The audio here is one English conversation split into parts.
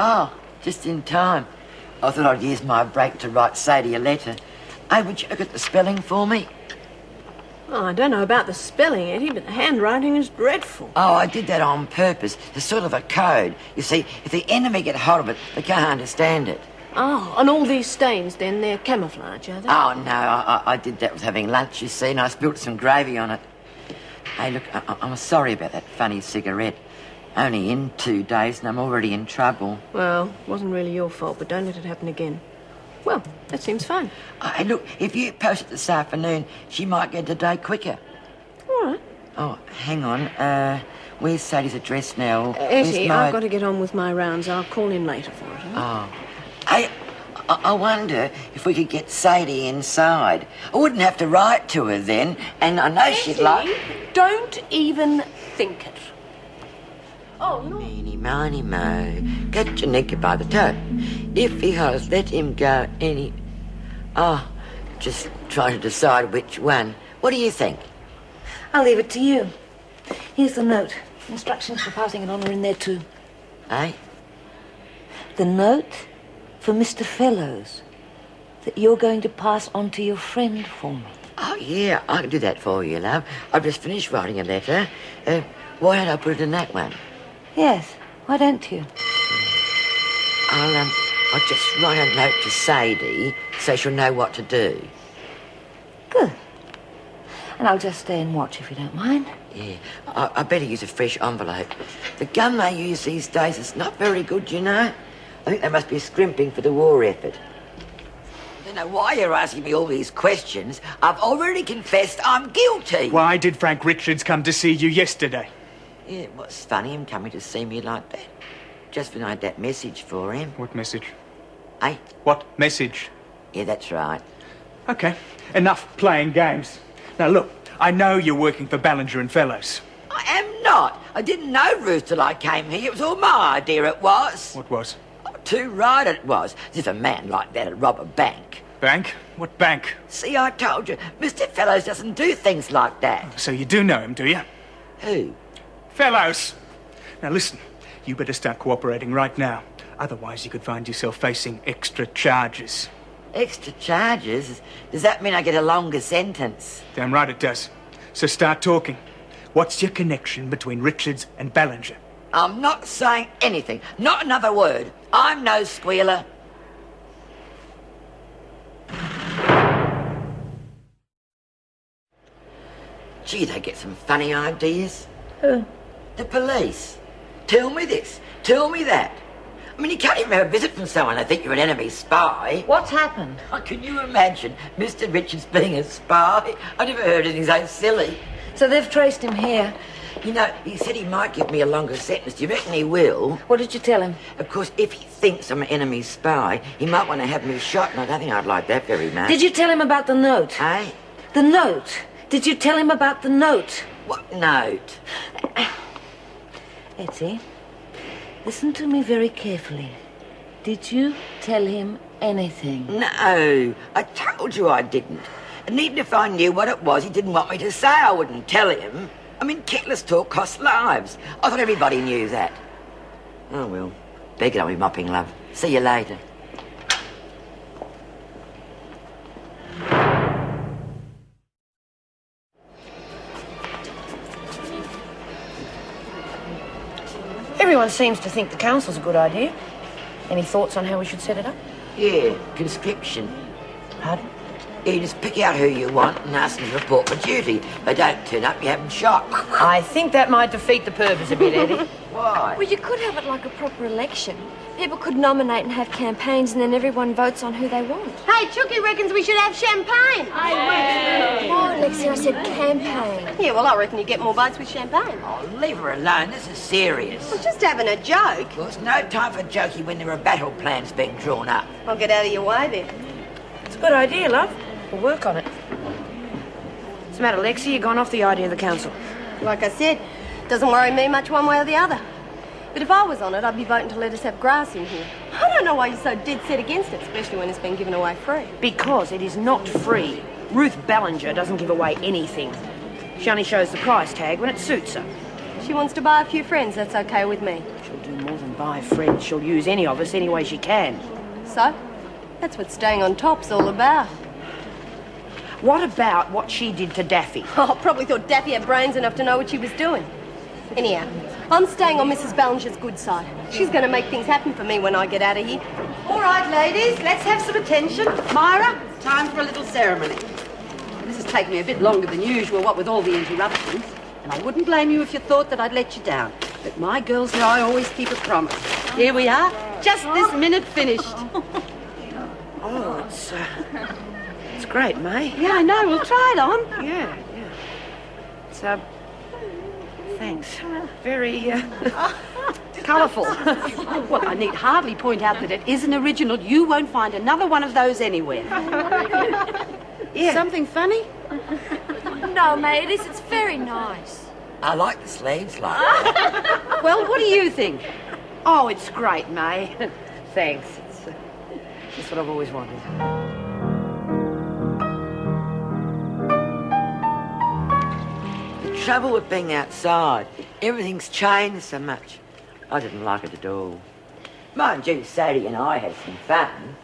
Oh, just in time. I thought I'd use my break to write Sadie a letter. Hey, would you look at the spelling for me? Oh, I don't know about the spelling, Ettie, but the handwriting is dreadful. Oh, I did that on purpose. It's sort of a code. You see, if the enemy get hold of it, they can't understand it. Oh, and all these stains, then, they're camouflage, are they? Oh, no, I did that with having lunch, you see, and I spilt some gravy on it. Hey, look, I'm sorry about that funny cigarette. Only in 2 days and I'm already in trouble. Well, it wasn't really your fault, but don't let it happen again. Well, that seems fine. Hey, look, if you post it this afternoon, she might get it a day quicker. All right. Oh, hang on. Where's Sadie's address now? Ettie, I've got to get on with my rounds. I'll call in later for it, huh? Oh. Hey, I wonder if we could get Sadie inside. I wouldn't have to write to her then, and I know Ettie, she'd like... Don't even think it. Oh, no. Meeny, miny, mo, get your nigger by the toe. If he has, let him go any... Oh, just trying to decide which one. What do you think? I'll leave it to you. Here's the note. Instructions for passing it on are in there too. Eh? The note for Mr. Fellows that you're going to pass on to your friend for me. Oh, yeah, I can do that for you, love. I've just finished writing a letter. Why don't I put it in that one? Yes, why don't you? I'll just write a note to Sadie so she'll know what to do. Good. And I'll just stay and watch if you don't mind. Yeah, I better use a fresh envelope. The gun they use these days is not very good, you know. I think they must be scrimping for the war effort. I don't know why you're asking me all these questions. I've already confessed I'm guilty. Why did Frank Richards come to see you yesterday? Yeah, what's funny, him coming to see me like that? Just when I had that message for him. What message? Eh? What message? Yeah, that's right. Okay, enough playing games. Now look, I know you're working for Ballenger and Fellows. I am not. I didn't know Ruth till I came here. It was all my idea, it was. What was? Oh, too right it was. As if a man like that'd rob a bank. Bank? What bank? See, I told you, Mr. Fellows doesn't do things like that. So you do know him, do you? Who? Fellows! Now listen, you better start cooperating right now. Otherwise you could find yourself facing extra charges. Extra charges? Does that mean I get a longer sentence? Damn right it does. So start talking. What's your connection between Richards and Ballenger? I'm not saying anything. Not another word. I'm no squealer. Gee, they get some funny ideas. Who? The police. Tell me this. Tell me that. I mean, you can't even have a visit from someone they think you're an enemy spy. What's happened? Oh, can you imagine Mr. Richards being a spy? I never heard anything so silly. So they've traced him here. You know, he said he might give me a longer sentence. Do you reckon he will? What did you tell him? Of course, if he thinks I'm an enemy spy, he might want to have me shot, and I don't think I'd like that very much. Did you tell him about the note? Eh? The note. Did you tell him about the note? What note? Ettie, listen to me very carefully. Did you tell him anything? No, I told you I didn't. And even if I knew what it was he didn't want me to say, I wouldn't tell him. I mean, careless talk costs lives. I thought everybody knew that. Oh, well, better get on with mopping, love. See you later. Everyone seems to think the council's a good idea. Any thoughts on how we should set it up? Yeah, conscription. Pardon? You just pick out who you want and ask them to report for duty. If they don't turn up, you have them shot. I think that might defeat the purpose a bit, Ettie. Why? Well, you could have it like a proper election. People could nominate and have campaigns, and then everyone votes on who they want. Hey, Chucky reckons we should have champagne. Oh, Lexi, I said campaign. Yeah, well, I reckon you get more votes with champagne. Oh, leave her alone. This is serious. We're just having a joke. Well, it's no time for jokey when there are battle plans being drawn up. I'll get out of your way then. It's a good idea, love. We'll work on it. What's the matter, Lexi? You gone off the idea of the council? Like I said, doesn't worry me much one way or the other. But if I was on it, I'd be voting to let us have grass in here. I don't know why you're so dead set against it, especially when it's been given away free. Because it is not free. Ruth Ballenger doesn't give away anything. She only shows the price tag when it suits her. She wants to buy a few friends, that's okay with me. She'll do more than buy friends. She'll use any of us any way she can. So, that's what staying on top's all about. What about what she did to Daffy? Oh, probably thought Daffy had brains enough to know what she was doing. Anyhow, I'm staying on Mrs. Ballenger's good side. She's going to make things happen for me when I get out of here. All right, ladies, let's have some attention. Myra, time for a little ceremony. This has taken me a bit longer than usual, what with all the interruptions. And I wouldn't blame you if you thought that I'd let you down. But my girls know I always keep a promise. Here we are, just this minute finished. Oh, it's great, May. Yeah, I know, we'll try it on. Yeah. It's, thanks. Very, colourful. Well, I need hardly point out that it is an original. You won't find another one of those anywhere. Yeah. Something funny? No, mate, it's very nice. I like the sleeves, like. Well, what do you think? Oh, it's great, May. Thanks. It's just what I've always wanted. The trouble with being outside, everything's changed so much. I didn't like it at all. Mind you, Sadie and I had some fun.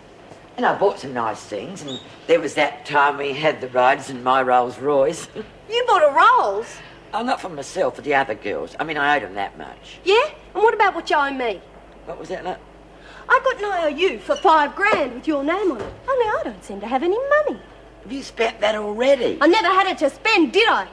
And I bought some nice things, and there was that time we had the rides in my Rolls Royce. You bought a Rolls? Oh, not for myself, for the other girls. I mean, I owed them that much. Yeah? And what about what you owe me? What was that like? I got an IOU for $5,000 with your name on it. Only I don't seem to have any money. Have you spent that already? I never had it to spend, did I?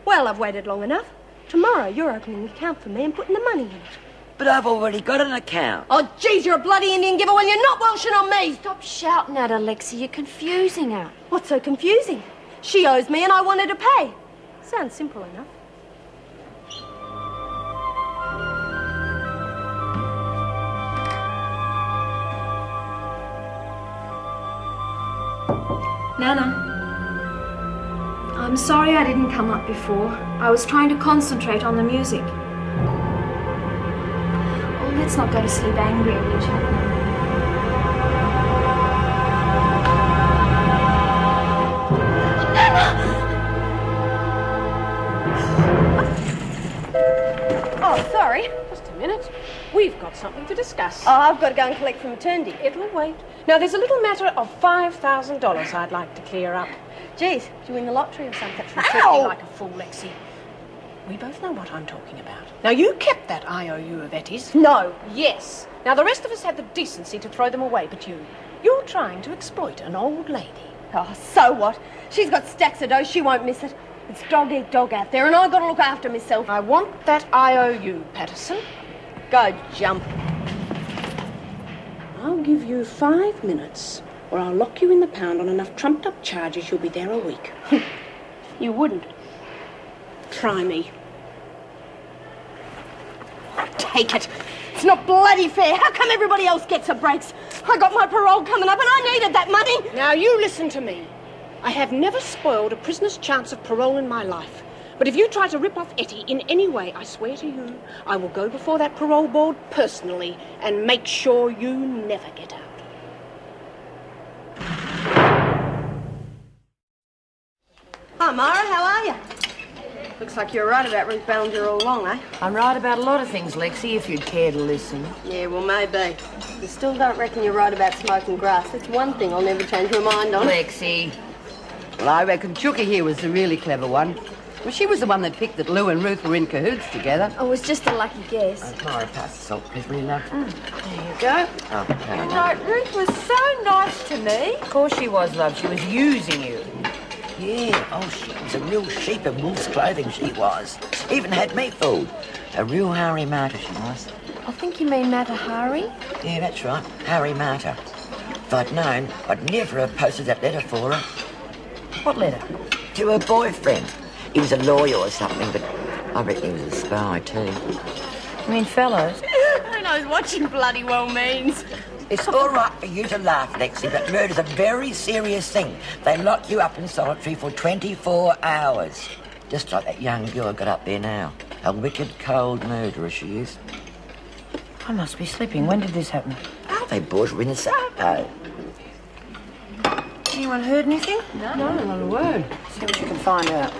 Well, I've waited long enough. Tomorrow you're opening an account for me and putting the money in it. But I've already got an account. Oh, geez, you're a bloody Indian giver when you're not welshing on me. Stop shouting at her, Lexi. You're confusing her. What's so confusing? She owes me and I wanted to pay. Sounds simple enough. Nana, I'm sorry I didn't come up before. I was trying to concentrate on the music. Oh, let's not go to sleep angry at each other. Oh, sorry. Just a minute. We've got something to discuss. Oh, I've got to go and collect from maternity. It'll wait. Now, there's a little matter of $5,000 I'd like to clear up. Geez, did you win the lottery or something? Treat me like a fool, Lexi. We both know what I'm talking about. Now, you kept that IOU of Ettie's. No. Yes. Now, the rest of us had the decency to throw them away, but you're trying to exploit an old lady. Oh, so what? She's got stacks of dough, she won't miss it. It's dog eat dog out there, and I've got to look after myself. I want that IOU, Patterson. Go jump. I'll give you 5 minutes, or I'll lock you in the pound on enough trumped-up charges you'll be there a week. You wouldn't. Try me. Take it. It's not bloody fair. How come everybody else gets a breaks? I got my parole coming up and I needed that money. Now, you listen to me. I have never spoiled a prisoner's chance of parole in my life. But if you try to rip off Ettie in any way, I swear to you, I will go before that parole board personally and make sure you never get out. Hi, Myra, how are you? Looks like you're right about Ruth Ballenger all along, eh? I'm right about a lot of things, Lexi, if you'd care to listen. Yeah, well, maybe. You still don't reckon you're right about smoking grass. That's one thing I'll never change my mind on. Lexi. Well, I reckon Chooky here was the really clever one. Well, she was the one that picked that Lou and Ruth were in cahoots together. Oh, it was just a lucky guess. Myra, pass the salt, please, will you, love? There you go. Oh, okay. No, Ruth was so nice to me. Of course she was, love. She was using you. Yeah, oh, she was a real sheep in wolf's clothing, she was. Even had me fooled. A real Harry Martyr, she was. I think you mean Mata Hari. Yeah, that's right, Harry Martyr. If I'd known, I'd never have posted that letter for her. What letter? To her boyfriend. He was a lawyer or something, but I reckon he was a spy too. I mean, fellows. Who knows what you bloody well means? It's all right for you to laugh, Lexi, but murder's a very serious thing. They lock you up in solitary for 24 hours. Just like that young girl got up there now. A wicked, cold murderer she is. I must be sleeping. When did this happen? Oh, they brought her in the Sapo. Anyone heard anything? No, not a word. See what you can find out.